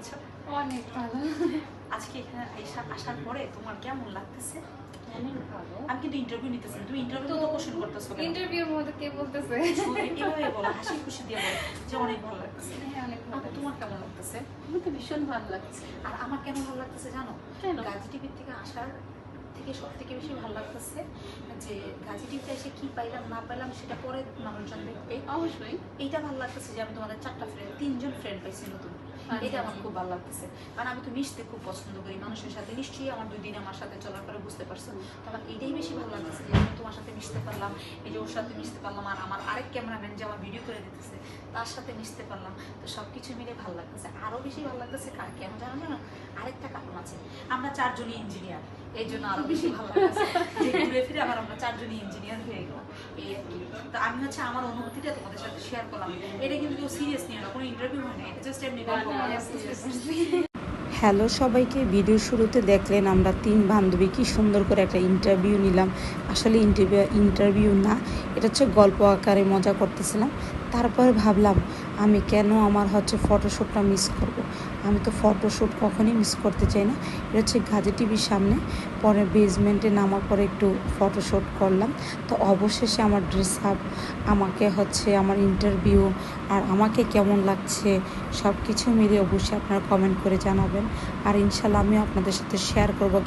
আছো? অনেক ভালো। আজকে এখানে আসার পরে তোমার কেমন লাগতেছে? অনেক ভালো। আমি কিন্তু ইন্টারভিউ নিতেছি, তুমি ইন্টারভিউ তো কোশ্চেন করতেছো কেন? ইন্টারভিউর মধ্যে কে বলতেছে? এভাবে বলো, হাসি খুশি দিয়ে বলো যে অনেক ভালো লাগতেছে। হ্যাঁ, অনেক ভালো। আপু তোমার কেমন লাগতেছে? আমার তো ভীষণ ভালো লাগছে। আর আমার কেন ভালো লাগতেছে জানো? কেন? গাজী টিভির থেকে আসার থেকে সব থেকে বেশি ভালো লাগতেছে যে গাজী টিভিতে এসে কি পাইলাম না পাইলাম সেটা পরে মানুষজন দেখবে। অবশ্যই। এইটা ভালো লাগতেছে যে আমি তোমাদের 4টা ফ্রেন্ড 3জন ফ্রেন্ড পাইছি নতুন। এটা আমার খুব ভালো লাগতেছে, কারণ আমি তো মিশতে খুব পছন্দ করি মানুষের সাথে। নিশ্চয়ই আমার 2 দিন আমার সাথে চলার পরে বুঝতে পারছো। তো আমার এইটাই বেশি ভালো লাগতেছে যে আমি তোমার সাথে মিশতে পারলাম, এই যে ওর সাথে মিশতে পারলাম, আর আমার আরেক ক্যামেরাম্যান যে আমার ভিডিও করে দিতেছে তার সাথে মিশতে পারলাম। তো সব কিছু মিলে ভালো লাগতেছে। আরও বেশি ভালো লাগতেছে কেন জানো না? আরেকটা কারণ আছে, আমরা 4জনই ইঞ্জিনিয়ার, এই জন্য আরো বেশি ভালো লাগতেছে যে ঘুরে ফিরে আবার আমরা 4জনই ইঞ্জিনিয়ার হয়ে গেলাম। এই আর কি। তো আমি হচ্ছে আমার অনুভূতিটা তোমাদের সাথে শেয়ার করলাম। এটা কিন্তু কেউ সিরিয়াস নিয়ে না, কোনো ইন্টারভিউ হয় না, এটা জাস্ট এমনি গল্প করা। হ্যালো সবাইকে, ভিডিওর শুরুতে দেখলেন আমরা 3 বান্ধবী কি সুন্দর করে একটা ইন্টারভিউ নিলাম। আসলে ইন্টারভিউ না, এটা হচ্ছে গল্প আকারে মজা করতেছিলাম। তারপরে ভাবলাম আমি কেন আমার ফটোশ্যুটটা মিস করব। আমি তো ফটোশ্যুট কখনই মিস করতে চাই না। এটা হচ্ছে গাজী টিভির সামনে, পরে বেসমেন্টে নামার পরে একটু ফটোশ্যুট করলাম। তো অবশেষে আমার ড্রেস আপ, আমাকে আমার ইন্টারভিউ আর আমাকে কেমন লাগছে সব কিছু মিলিয়ে অবশ্যই আপনারা কমেন্ট করে জানাবেন। আর ইনশাল্লাহ আমিও আপনাদের সাথে শেয়ার করবো